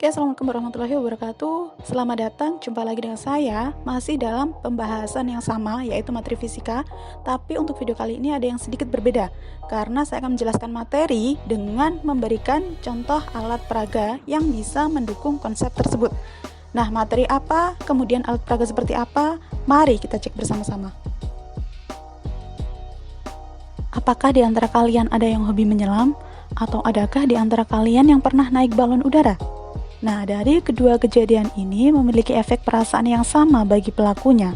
Oke, Assalamualaikum warahmatullahi wabarakatuh. Selamat datang, jumpa lagi dengan saya. Masih dalam pembahasan yang sama, yaitu materi fisika. Tapi untuk video kali ini ada yang sedikit berbeda, karena saya akan menjelaskan materi dengan memberikan contoh alat peraga yang bisa mendukung konsep tersebut. Nah, materi apa, kemudian alat peraga seperti apa? Mari kita cek bersama-sama. Apakah di antara kalian ada yang hobi menyelam? Atau adakah di antara kalian yang pernah naik balon udara? Nah, dari kedua kejadian ini memiliki efek perasaan yang sama bagi pelakunya.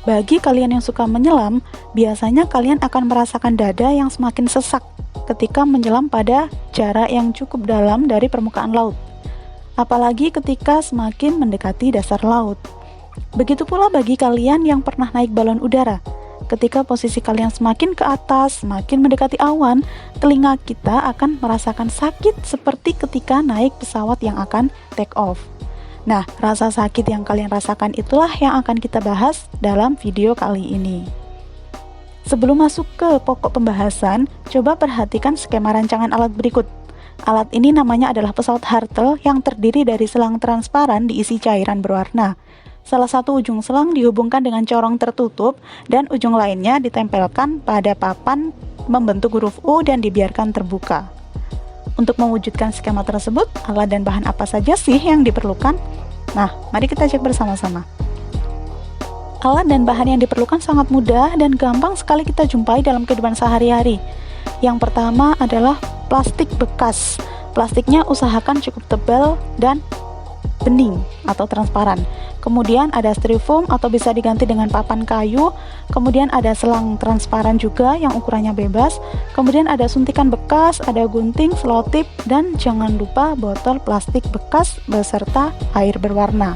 Bagi kalian yang suka menyelam, biasanya kalian akan merasakan dada yang semakin sesak ketika menyelam pada jarak yang cukup dalam dari permukaan laut. Apalagi ketika semakin mendekati dasar laut. Begitu pula bagi kalian yang pernah naik balon udara. Ketika posisi kalian semakin ke atas, semakin mendekati awan, telinga kita akan merasakan sakit seperti ketika naik pesawat yang akan take off. Nah, rasa sakit yang kalian rasakan itulah yang akan kita bahas dalam video kali ini. Sebelum masuk ke pokok pembahasan, coba perhatikan skema rancangan alat berikut. Alat ini namanya adalah pesawat Hartle yang terdiri dari selang transparan diisi cairan berwarna. Salah satu ujung selang dihubungkan dengan corong tertutup dan ujung lainnya ditempelkan pada papan membentuk huruf U dan dibiarkan terbuka. Untuk mewujudkan skema tersebut, alat dan bahan apa saja sih yang diperlukan? Nah, mari kita cek bersama-sama. Alat dan bahan yang diperlukan sangat mudah dan gampang sekali kita jumpai dalam kehidupan sehari-hari. Yang pertama adalah plastik bekas. Plastiknya usahakan cukup tebal dan bening atau transparan. Kemudian ada styrofoam atau bisa diganti dengan papan kayu. Kemudian ada selang transparan juga yang ukurannya bebas. Kemudian ada suntikan bekas, ada gunting, selotip, dan jangan lupa botol plastik bekas beserta air berwarna.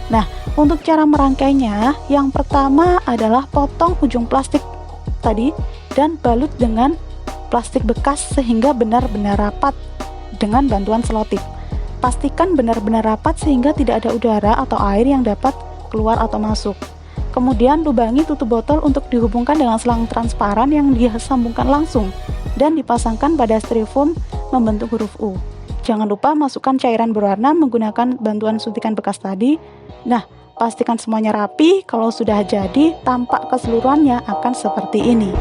Nah, untuk cara merangkainya, yang pertama adalah potong ujung plastik tadi dan balut dengan plastik bekas sehingga benar-benar rapat dengan bantuan selotip. Pastikan benar-benar rapat sehingga tidak ada udara atau air yang dapat keluar atau masuk. Kemudian lubangi tutup botol untuk dihubungkan dengan selang transparan yang disambungkan langsung dan dipasangkan pada styrofoam membentuk huruf U. Jangan lupa masukkan cairan berwarna menggunakan bantuan suntikan bekas tadi. Nah, pastikan semuanya rapi. Kalau sudah jadi, tampak keseluruhannya akan seperti ini.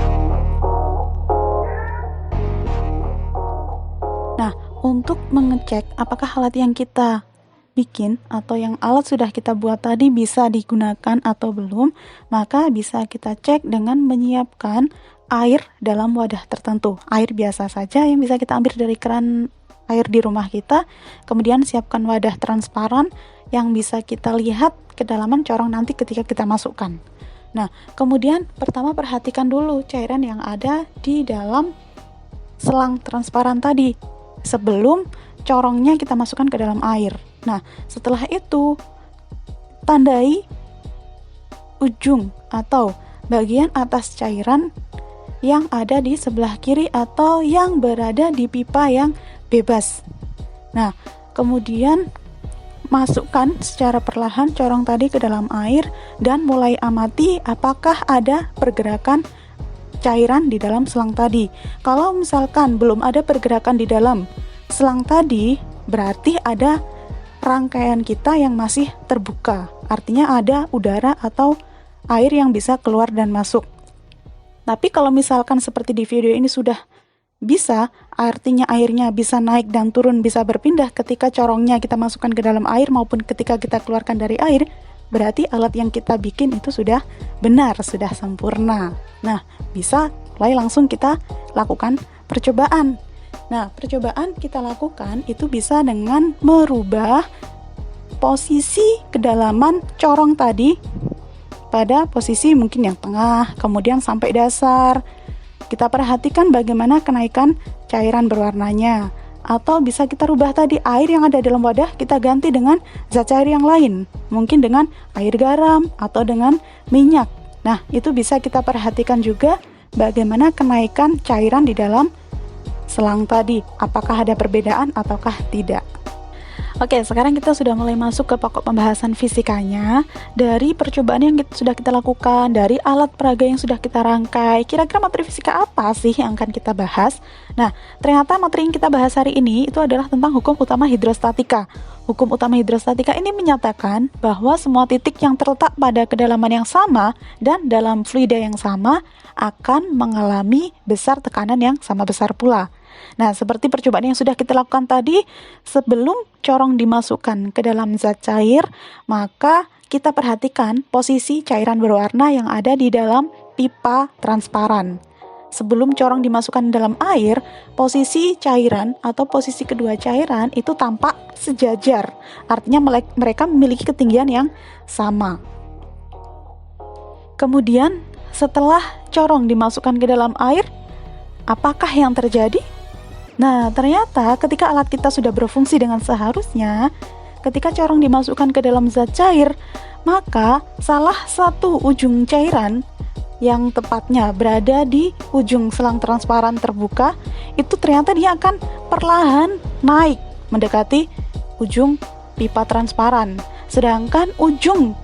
Untuk mengecek apakah alat yang kita bikin atau yang alat sudah kita buat tadi bisa digunakan atau belum, maka bisa kita cek dengan menyiapkan air dalam wadah tertentu. Air biasa saja yang bisa kita ambil dari keran air di rumah kita. Kemudian siapkan wadah transparan yang bisa kita lihat kedalaman corong nanti ketika kita masukkan. Nah, kemudian pertama perhatikan dulu cairan yang ada di dalam selang transparan tadi sebelum corongnya kita masukkan ke dalam air. Nah, setelah itu tandai ujung atau bagian atas cairan yang ada di sebelah kiri atau yang berada di pipa yang bebas. Nah, kemudian masukkan secara perlahan corong tadi ke dalam air dan mulai amati apakah ada pergerakan cairan di dalam selang tadi. Kalau misalkan belum ada pergerakan di dalam selang tadi, berarti ada rangkaian kita yang masih terbuka. Artinya ada udara atau air yang bisa keluar dan masuk. Tapi kalau misalkan seperti di video ini sudah bisa, artinya airnya bisa naik dan turun, bisa berpindah ketika corongnya kita masukkan ke dalam air maupun ketika kita keluarkan dari air, berarti alat yang kita bikin itu sudah benar, sudah sempurna. Nah, bisa mulai langsung kita lakukan percobaan. Nah, percobaan kita lakukan itu bisa dengan merubah posisi kedalaman corong tadi pada posisi mungkin yang tengah, kemudian sampai dasar. Kita perhatikan bagaimana kenaikan cairan berwarnanya. Atau bisa kita rubah tadi air yang ada dalam wadah kita ganti dengan zat cair yang lain, mungkin dengan air garam atau dengan minyak. Nah, itu bisa kita perhatikan juga bagaimana kenaikan cairan di dalam selang tadi, apakah ada perbedaan ataukah tidak. Oke, sekarang kita sudah mulai masuk ke pokok pembahasan fisikanya. Dari percobaan yang sudah kita lakukan, dari alat peraga yang sudah kita rangkai, kira-kira materi fisika apa sih yang akan kita bahas? Nah, ternyata materi yang kita bahas hari ini itu adalah tentang hukum utama hidrostatika. Hukum utama hidrostatika ini menyatakan bahwa semua titik yang terletak pada kedalaman yang sama dan dalam fluida yang sama akan mengalami besar tekanan yang sama besar pula. Nah, seperti percobaan yang sudah kita lakukan tadi, sebelum corong dimasukkan ke dalam zat cair, maka kita perhatikan posisi cairan berwarna yang ada di dalam pipa transparan. Sebelum corong dimasukkan dalam air, posisi cairan atau posisi kedua cairan itu tampak sejajar. Artinya mereka memiliki ketinggian yang sama. Kemudian, setelah corong dimasukkan ke dalam air, apakah yang terjadi? Nah, ternyata ketika alat kita sudah berfungsi dengan seharusnya, ketika corong dimasukkan ke dalam zat cair, maka salah satu ujung cairan yang tepatnya berada di ujung selang transparan terbuka, itu ternyata dia akan perlahan naik mendekati ujung pipa transparan. Sedangkan ujung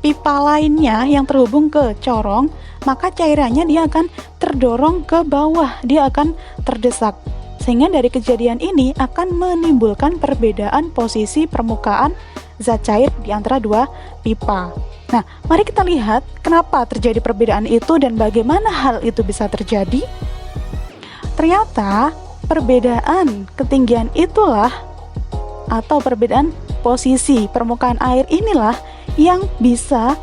pipa lainnya yang terhubung ke corong, maka cairannya dia akan terdorong ke bawah, dia akan terdesak. Sehingga dari kejadian ini akan menimbulkan perbedaan posisi permukaan zat cair di antara dua pipa. Nah, mari kita lihat kenapa terjadi perbedaan itu dan bagaimana hal itu bisa terjadi. Ternyata perbedaan ketinggian itulah atau perbedaan posisi permukaan air inilah yang bisa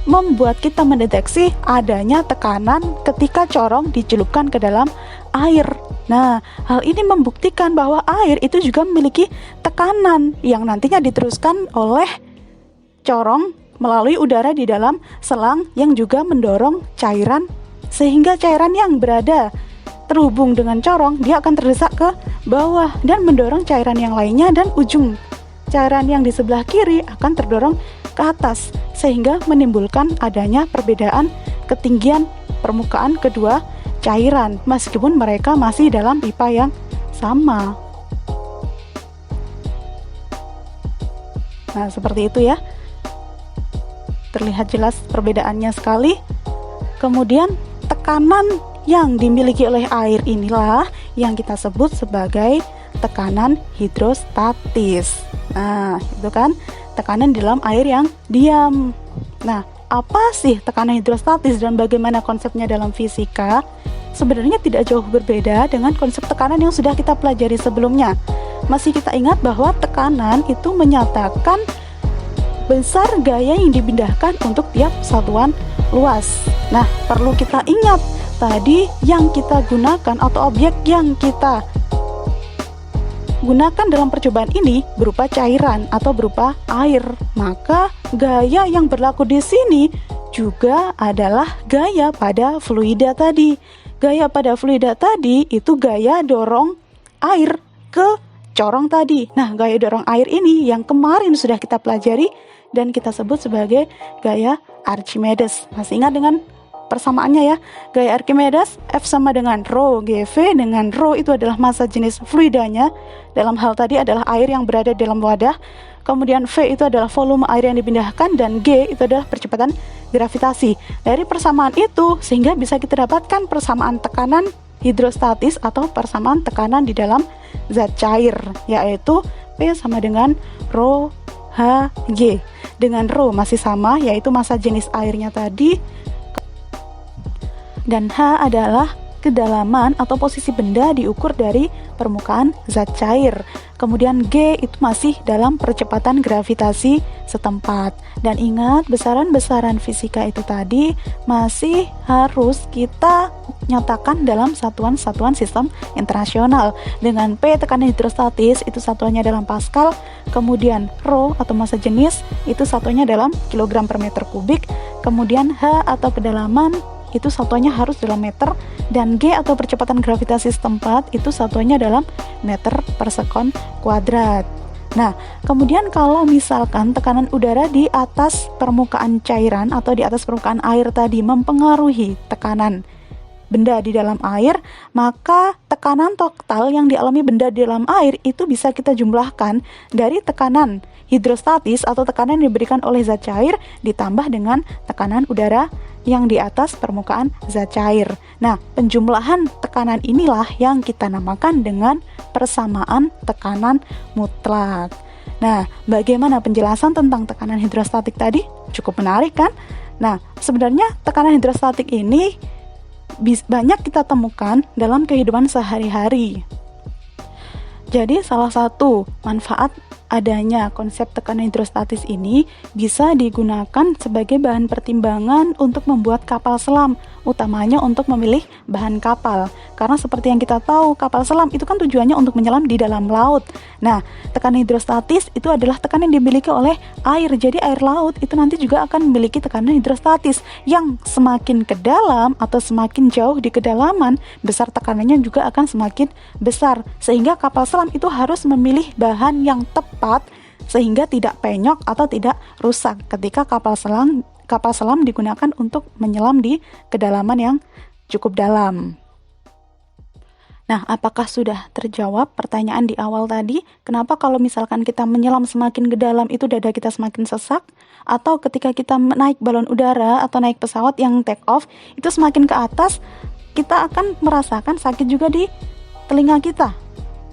membuat kita mendeteksi adanya tekanan ketika corong dicelupkan ke dalam air. Nah, hal ini membuktikan bahwa air itu juga memiliki tekanan yang nantinya diteruskan oleh corong melalui udara di dalam selang yang juga mendorong cairan, sehingga cairan yang berada terhubung dengan corong dia akan terdesak ke bawah dan mendorong cairan yang lainnya, dan ujung cairan yang di sebelah kiri akan terdorong ke atas, sehingga menimbulkan adanya perbedaan ketinggian permukaan kedua cairan meskipun mereka masih dalam pipa yang sama. Nah, seperti itu ya. Terlihat jelas perbedaannya sekali. Kemudian tekanan yang dimiliki oleh air inilah yang kita sebut sebagai tekanan hidrostatis. Nah, itu kan tekanan di dalam air yang diam. Nah, apa sih tekanan hidrostatis dan bagaimana konsepnya dalam fisika? Sebenarnya tidak jauh berbeda dengan konsep tekanan yang sudah kita pelajari sebelumnya. Masih kita ingat bahwa tekanan itu menyatakan besar gaya yang dipindahkan untuk tiap satuan luas. Nah, perlu kita ingat tadi yang kita gunakan atau objek yang kita gunakan dalam percobaan ini berupa cairan atau berupa air. Maka gaya yang berlaku di sini juga adalah gaya pada fluida tadi. Gaya pada fluida tadi itu gaya dorong air ke corong tadi. Nah, gaya dorong air ini yang kemarin sudah kita pelajari dan kita sebut sebagai gaya Archimedes. Masih ingat dengan persamaannya ya? Gaya Archimedes, F sama dengan rho GV, dengan rho itu adalah massa jenis fluidanya. Dalam hal tadi adalah air yang berada dalam wadah. Kemudian V itu adalah volume air yang dipindahkan, dan G itu adalah percepatan gravitasi. Dari persamaan itu sehingga bisa kita dapatkan persamaan tekanan hidrostatis atau persamaan tekanan di dalam zat cair, yaitu P sama dengan rho Hg. Dengan rho masih sama, yaitu massa jenis airnya tadi, dan H adalah kedalaman atau posisi benda diukur dari permukaan zat cair. Kemudian G itu masih dalam percepatan gravitasi setempat. Dan ingat, besaran-besaran fisika itu tadi masih harus kita nyatakan dalam satuan-satuan sistem internasional. Dengan P tekanan hidrostatis itu satuannya dalam Pascal, kemudian rho atau massa jenis itu satuannya dalam kilogram per meter kubik, kemudian H atau kedalaman itu satuannya harus dalam meter, dan G atau percepatan gravitasi setempat itu satuannya dalam meter per sekon kuadrat. Nah, kemudian kalau misalkan tekanan udara di atas permukaan cairan atau di atas permukaan air tadi mempengaruhi tekanan benda di dalam air, maka tekanan total yang dialami benda di dalam air itu bisa kita jumlahkan dari tekanan hidrostatis atau tekanan yang diberikan oleh zat cair ditambah dengan tekanan udara yang di atas permukaan zat cair. Nah, penjumlahan tekanan inilah yang kita namakan dengan persamaan tekanan mutlak. Nah, bagaimana penjelasan tentang tekanan hidrostatik tadi? Cukup menarik kan? Nah, sebenarnya tekanan hidrostatik ini banyak kita temukan dalam kehidupan sehari-hari. Jadi salah satu manfaat adanya konsep tekanan hidrostatis ini bisa digunakan sebagai bahan pertimbangan untuk membuat kapal selam, utamanya untuk memilih bahan kapal. Karena seperti yang kita tahu, kapal selam itu kan tujuannya untuk menyelam di dalam laut. Nah, tekanan hidrostatis itu adalah tekanan yang dimiliki oleh air. Jadi air laut itu nanti juga akan memiliki tekanan hidrostatis yang semakin ke dalam atau semakin jauh di kedalaman, besar tekanannya juga akan semakin besar. Sehingga kapal selam itu harus memilih bahan yang tepat sehingga tidak penyok atau tidak rusak ketika kapal selam digunakan untuk menyelam di kedalaman yang cukup dalam. Nah, apakah sudah terjawab pertanyaan di awal tadi? Kenapa kalau misalkan kita menyelam semakin ke dalam itu dada kita semakin sesak? Atau ketika kita naik balon udara atau naik pesawat yang take off, itu semakin ke atas, kita akan merasakan sakit juga di telinga kita.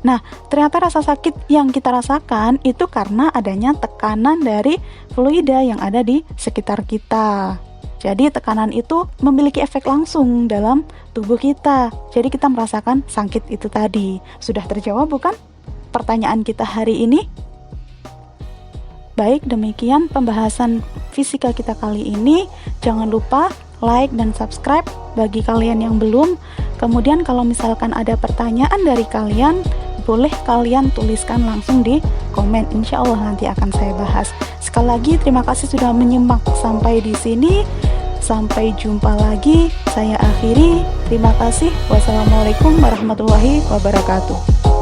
Nah, ternyata rasa sakit yang kita rasakan itu karena adanya tekanan dari fluida yang ada di sekitar kita. Jadi tekanan itu memiliki efek langsung dalam tubuh kita. Jadi kita merasakan sakit itu tadi. Sudah terjawab bukan pertanyaan kita hari ini? Baik, demikian pembahasan fisika kita kali ini. Jangan lupa like dan subscribe bagi kalian yang belum. Kemudian kalau misalkan ada pertanyaan dari kalian, boleh kalian tuliskan langsung di komen. Insya Allah nanti akan saya bahas. Sekali lagi terima kasih sudah menyimak sampai di sini. Sampai jumpa lagi. Saya akhiri. Terima kasih. Wassalamualaikum warahmatullahi wabarakatuh.